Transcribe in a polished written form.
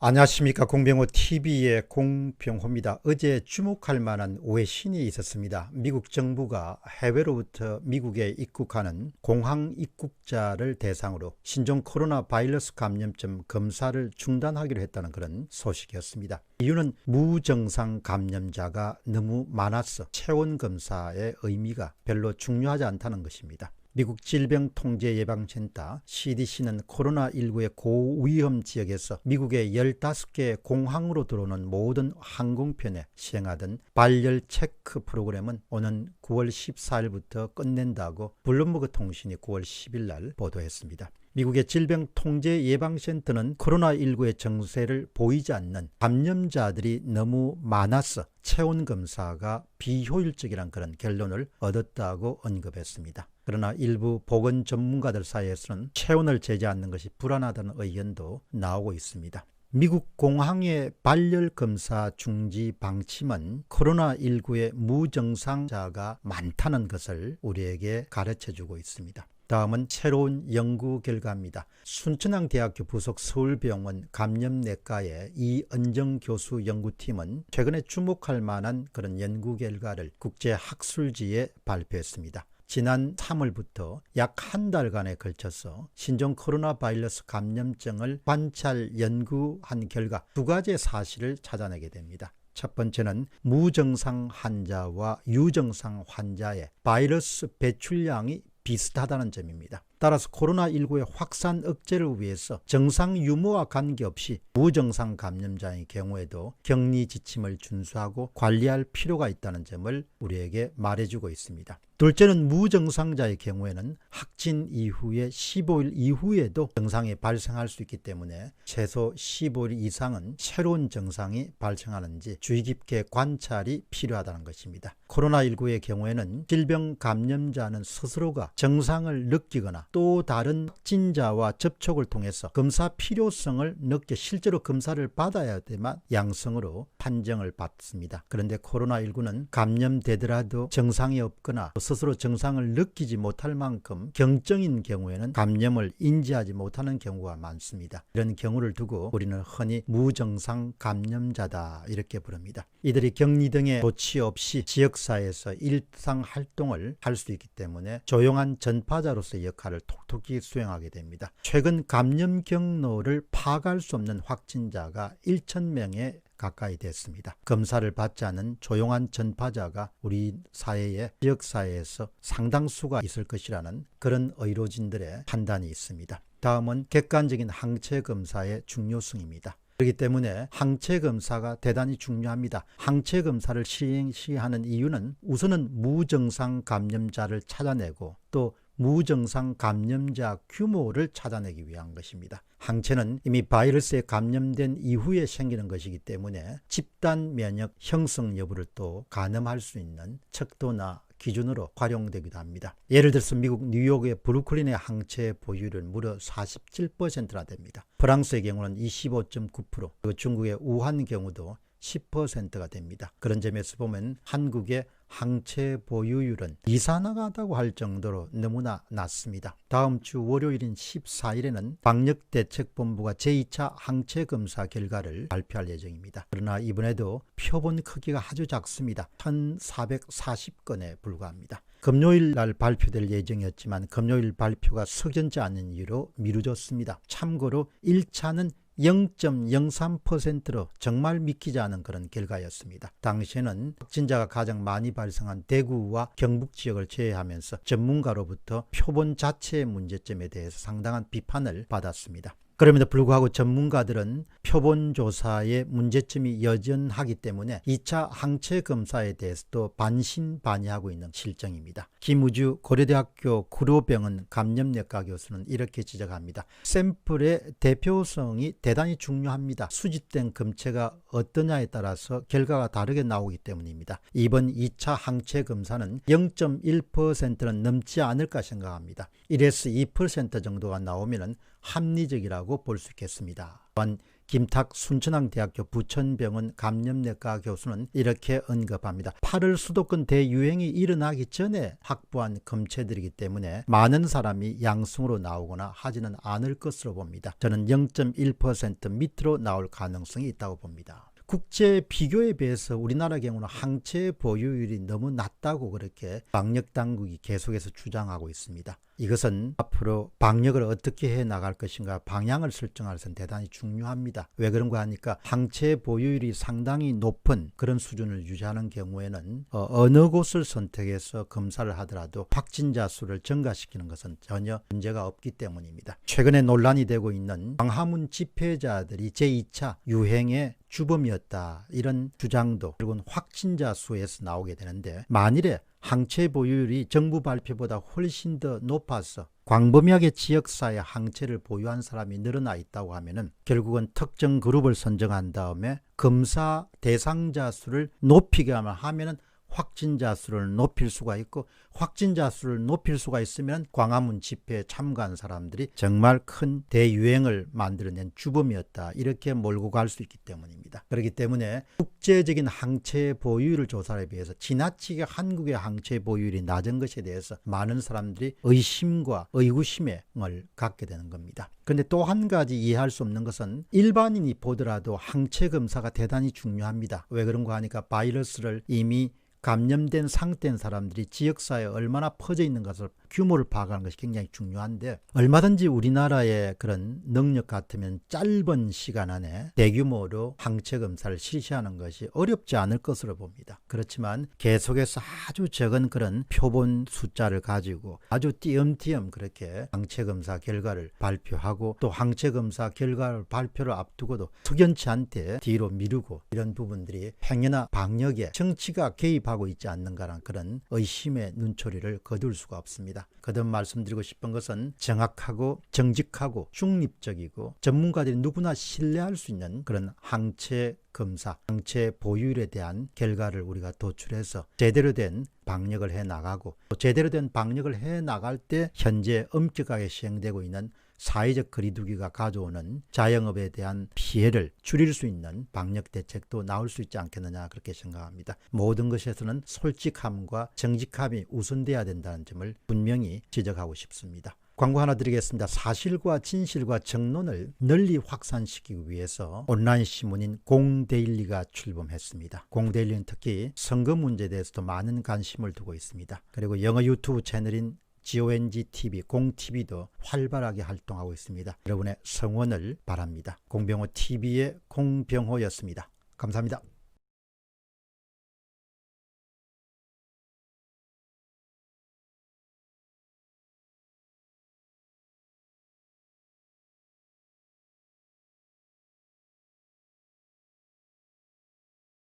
안녕하십니까. 공병호 TV의 공병호입니다. 어제 주목할 만한 외신이 있었습니다. 미국 정부가 해외로부터 미국에 입국하는 공항 입국자를 대상으로 신종 코로나 바이러스 감염증 검사를 중단하기로 했다는 그런 소식이었습니다. 이유는 무증상 감염자가 너무 많아서 체온 검사의 의미가 별로 중요하지 않다는 것입니다. 미국 질병통제예방센터 CDC는 코로나19의 고위험 지역에서 미국의 15개 공항으로 들어오는 모든 항공편에 시행하던 발열 체크 프로그램은 오는 9월 14일부터 끝낸다고 블룸버그 통신이 9월 10일 날 보도했습니다. 미국의 질병통제예방센터는 코로나19의 증세를 보이지 않는 감염자들이 너무 많아서 체온검사가 비효율적이라는 그런 결론을 얻었다고 언급했습니다. 그러나 일부 보건 전문가들 사이에서는 체온을 재지 않는 것이 불안하다는 의견도 나오고 있습니다. 미국 공항의 발열 검사 중지 방침은 코로나19의 무증상자가 많다는 것을 우리에게 가르쳐주고 있습니다. 다음은 새로운 연구 결과입니다. 순천향대학교 부속 서울병원 감염내과의 이은정 교수 연구팀은 최근에 주목할 만한 그런 연구 결과를 국제학술지에 발표했습니다. 지난 3월부터 약 한 달간에 걸쳐서 신종 코로나 바이러스 감염증을 관찰 연구한 결과 두 가지의 사실을 찾아내게 됩니다. 첫 번째는 무증상 환자와 유증상 환자의 바이러스 배출량이 비슷하다는 점입니다. 따라서 코로나19의 확산 억제를 위해서 정상 유무와 관계없이 무증상 감염자의 경우에도 격리 지침을 준수하고 관리할 필요가 있다는 점을 우리에게 말해주고 있습니다. 둘째는 무증상자의 경우에는 확진 이후에 15일 이후에도 증상이 발생할 수 있기 때문에 최소 15일 이상은 새로운 증상이 발생하는지 주의 깊게 관찰이 필요하다는 것입니다. 코로나19의 경우에는 질병 감염자는 스스로가 증상을 느끼거나 또 다른 확진자와 접촉을 통해서 검사 필요성을 느껴 실제로 검사를 받아야 되만 양성으로 판정을 받습니다. 그런데 코로나19는 감염되더라도 증상이 없거나 스스로 증상을 느끼지 못할 만큼 경증인 경우에는 감염을 인지하지 못하는 경우가 많습니다. 이런 경우를 두고 우리는 흔히 무증상 감염자다 이렇게 부릅니다. 이들이 격리 등의 조치 없이 지역사회에서 일상 활동을 할 수 있기 때문에 조용한 전파자로서의 역할을 톡톡히 수행하게 됩니다. 최근 감염 경로를 파악할 수 없는 확진자가 1,000명에 가까이 됐습니다. 검사를 받지 않은 조용한 전파자가 우리 사회의 지역사회에서 상당수가 있을 것이라는 그런 의료진들의 판단이 있습니다. 다음은 객관적인 항체 검사의 중요성입니다. 그렇기 때문에 항체 검사가 대단히 중요합니다. 항체 검사를 시행하는 이유는 우선은 무증상 감염자를 찾아내고 또 무증상 감염자 규모를 찾아내기 위한 것입니다. 항체는 이미 바이러스에 감염된 이후에 생기는 것이기 때문에 집단 면역 형성 여부를 또 가늠할 수 있는 척도나 기준으로 활용되기도 합니다. 예를 들어서 미국 뉴욕의 브루클린의 항체 보유율은 무려 47%나 됩니다. 프랑스의 경우는 25.9%, 그리고 중국의 우한 경우도 10%가 됩니다. 그런 점에서 보면 한국의 항체 보유율은 이상하다고 할 정도로 너무나 낮습니다. 다음 주 월요일인 14일에는 방역대책본부가 제2차 항체 검사 결과를 발표할 예정입니다. 그러나 이번에도 표본 크기가 아주 작습니다. 1,440건에 불과합니다. 금요일 날 발표될 예정이었지만 금요일 발표가 석연치 않은 이유로 미뤄졌습니다. 참고로 1차는 0.03%로 정말 믿기지 않은 그런 결과였습니다. 당시에는 확진자가 가장 많이 발생한 대구와 경북 지역을 제외하면서 전문가로부터 표본 자체의 문제점에 대해서 상당한 비판을 받았습니다. 그럼에도 불구하고 전문가들은 표본 조사의 문제점이 여전하기 때문에 2차 항체 검사에 대해서도 반신반의하고 있는 실정입니다. 김우주 고려대학교 구로병원 감염내과 교수는 이렇게 지적합니다. 샘플의 대표성이 대단히 중요합니다. 수집된 검체가 어떠냐에 따라서 결과가 다르게 나오기 때문입니다. 이번 2차 항체 검사는 0.1%는 넘지 않을까 생각합니다. 1에서 2% 정도가 나오면 합리적이라고 볼 수 있겠습니다. 또한 김탁 순천향대학교 부천병원 감염내과 교수는 이렇게 언급합니다. 8월 수도권 대유행이 일어나기 전에 확보한 검체들이기 때문에 많은 사람이 양성으로 나오거나 하지는 않을 것으로 봅니다. 저는 0.1% 밑으로 나올 가능성이 있다고 봅니다. 국제 비교에 비해서 우리나라 경우는 항체 보유율이 너무 낮다고 그렇게 방역당국이 계속해서 주장하고 있습니다. 이것은 앞으로 방역을 어떻게 해 나갈 것인가 방향을 설정할 것은 대단히 중요합니다. 왜 그런가 하니까 항체 보유율이 상당히 높은 그런 수준을 유지하는 경우에는 어느 곳을 선택해서 검사를 하더라도 확진자 수를 증가시키는 것은 전혀 문제가 없기 때문입니다. 최근에 논란이 되고 있는 광화문 집회자들이 제2차 유행의 주범이었다, 이런 주장도 결국은 확진자 수에서 나오게 되는데, 만일에 항체 보유율이 정부 발표보다 훨씬 더 높아서 광범위하게 지역사회 항체를 보유한 사람이 늘어나 있다고 하면은 결국은 특정 그룹을 선정한 다음에 검사 대상자 수를 높이게 하면은 확진자 수를 높일 수가 있고, 확진자 수를 높일 수가 있으면 광화문 집회에 참가한 사람들이 정말 큰 대유행을 만들어낸 주범이었다, 이렇게 몰고 갈 수 있기 때문입니다. 그렇기 때문에 국제적인 항체 보유율을 조사에 비해서 지나치게 한국의 항체 보유율이 낮은 것에 대해서 많은 사람들이 의심과 의구심을 갖게 되는 겁니다. 그런데 또 한 가지 이해할 수 없는 것은 일반인이 보더라도 항체 검사가 대단히 중요합니다. 왜 그런가 하니까 바이러스를 이미 감염된 상태인 사람들이 지역사회에 얼마나 퍼져 있는 것을 규모를 파악하는 것이 굉장히 중요한데, 얼마든지 우리나라의 그런 능력 같으면 짧은 시간 안에 대규모로 항체 검사를 실시하는 것이 어렵지 않을 것으로 봅니다. 그렇지만 계속해서 아주 적은 그런 표본 숫자를 가지고 아주 띄엄띄엄 그렇게 항체 검사 결과를 발표하고, 또 항체 검사 결과를 발표를 앞두고도 석연치 않게 뒤로 미루고, 이런 부분들이 행여나 방역에 정치가 개입하고 있지 않는가라는 그런 의심의 눈초리를 거둘 수가 없습니다. 거듭 말씀드리고 싶은 것은 정확하고 정직하고 중립적이고 전문가들이 누구나 신뢰할 수 있는 그런 항체 검사, 항체 보유율에 대한 결과를 우리가 도출해서 제대로 된 방역을 해 나가고, 또 제대로 된 방역을 해 나갈 때 현재 엄격하게 시행되고 있는 사회적 거리두기가 가져오는 자영업에 대한 피해를 줄일 수 있는 방역 대책도 나올 수 있지 않겠느냐, 그렇게 생각합니다. 모든 것에서는 솔직함과 정직함이 우선돼야 된다는 점을 분명히 지적하고 싶습니다. 광고 하나 드리겠습니다. 사실과 진실과 정론을 널리 확산시키기 위해서 온라인 신문인 공데일리가 출범했습니다. 공데일리는 특히 선거 문제에 대해서도 많은 관심을 두고 있습니다. 그리고 영어 유튜브 채널인 GONGTV, 공TV도 활발하게 활동하고 있습니다. 여러분의 성원을 바랍니다. 공병호 TV의 공병호였습니다. 감사합니다.